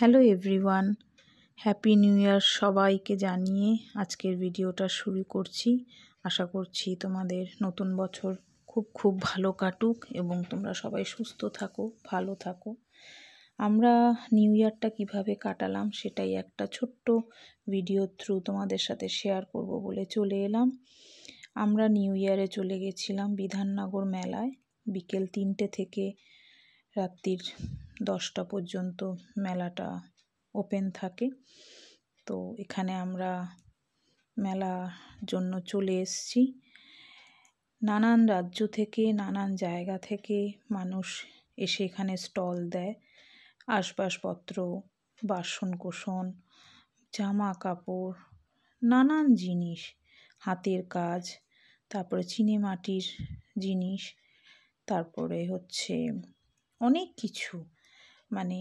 Hello everyone, happy new year সবাইকে জানিয়ে আজকের ভিডিওটা শুরু করছি। আশা করছি তোমাদের নতুন বছর খুব ভালো কাটুক এবং তোমরা সবাই সুস্থ থাকো, ভালো থাকো। আমরা নিউ ইয়ারটা কিভাবে কাটালাম সেটাই একটা ছোট্ট ভিডিও থ্রু তোমাদের সাথে শেয়ার করব বলে চলে এলাম। আমরা নিউ ইয়ারে চলে গেছিলাম বিধাননগর মেলায়। বিকেল 3টে থেকে রাত্রির 10টা পর্যন্ত মেলাটা ওপেন থাকে। তো এখানে আমরা মেলার জন্য চলে এসেছি। নানান রাজ্য থেকে, নানান জায়গা থেকে মানুষ এসে এখানে স্টল দেয়। আসবাবপত্র, বাসন-কোসন, জামা কাপড়, নানান জিনিস, হাতের কাজ, তারপরে চীনেমাটির জিনিস, তারপরে হচ্ছে অনেক কিছু, মানে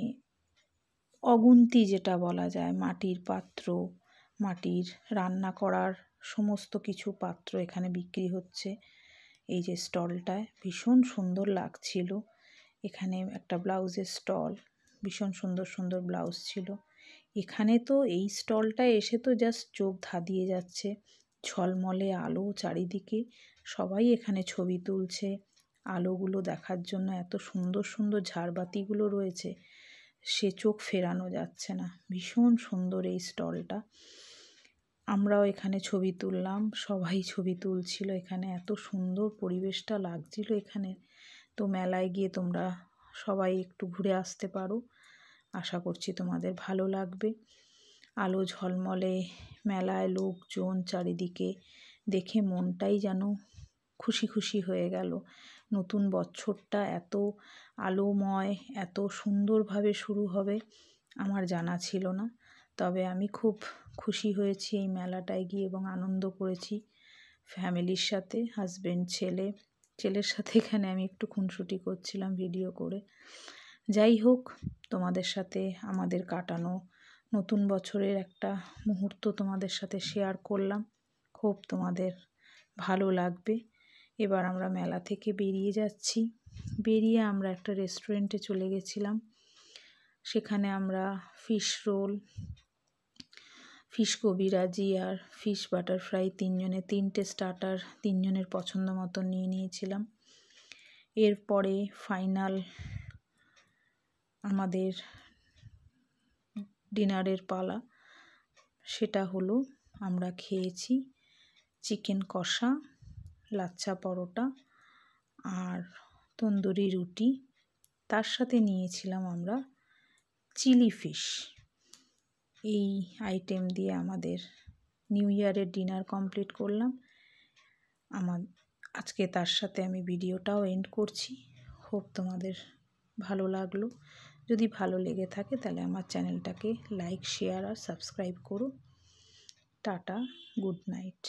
অগুন্তি যেটা বলা যায়, মাটির পাত্র, মাটির রান্না করার সমস্ত কিছু পাত্র এখানে বিক্রি হচ্ছে। এই যে স্টলটায় ভীষণ সুন্দর লাগছিল। এখানে একটা ব্লাউজের স্টল, ভীষণ সুন্দর সুন্দর ব্লাউজ ছিল। এখানে তো এই স্টলটায় এসে তো জাস্ট চোখ ধাঁধিয়ে যাচ্ছে। ঝলমলে আলো চারিদিকে, সবাই এখানে ছবি তুলছে। আলোগুলো দেখার জন্য এত সুন্দর সুন্দর ঝাড়বাতিগুলো রয়েছে, সে চোখ ফেরানো যাচ্ছে না। ভীষণ সুন্দর এই স্টলটা। আমরাও এখানে ছবি তুললাম, সবাই ছবি তুলছিল। এখানে এত সুন্দর পরিবেশটা লাগছিল এখানে। তো মেলায় গিয়ে তোমরা সবাই একটু ঘুরে আসতে পারো, আশা করছি তোমাদের ভালো লাগবে। আলো ঝলমলে মেলায় লোকজন চারিদিকে, দেখে মনটাই যেন খুশি খুশি হয়ে গেল। নতুন বছরটা এত আলোময়, এত সুন্দরভাবে শুরু হবে আমার জানা ছিল না। তবে আমি খুব খুশি হয়েছি এই মেলাটায় গিয়ে এবং আনন্দ করেছি ফ্যামিলির সাথে, হাজব্যান্ড, ছেলের সাথে। এখানে আমি একটু খুনসুটি করছিলাম ভিডিও করে। যাই হোক, তোমাদের সাথে আমাদের কাটানো নতুন বছরের একটা মুহূর্ত তোমাদের সাথে শেয়ার করলাম। খুব তোমাদের ভালো লাগবে। এবার আমরা মেলা থেকে বেরিয়ে যাচ্ছি। বেরিয়ে আমরা একটা রেস্টুরেন্টে চলে গেছিলাম। সেখানে আমরা ফিশ রোল, ফিশ কবিরাজি আর ফিশ বাটার ফ্রাই 3টে স্টার্টার 3জনের পছন্দ মতো নিয়ে নিয়েছিলাম। এরপরে ফাইনাল আমাদের ডিনারের পালা, সেটা হলো আমরা খেয়েছি চিকেন কষা, লাচ্ছা পরোটা আর তন্দুরি রুটি। তার সাথে নিয়েছিলাম আমরা চিলি ফিশ। এই আইটেম দিয়ে আমাদের নিউ ইয়ারের ডিনার কমপ্লিট করলাম। আজকে তার সাথে আমি ভিডিওটাও এন্ড করছি। হোপ তোমাদের ভালো লাগলো। যদি ভালো লেগে থাকে তাহলে আমার চ্যানেলটাকে লাইক, শেয়ার আর সাবস্ক্রাইব করো। Tata, good night.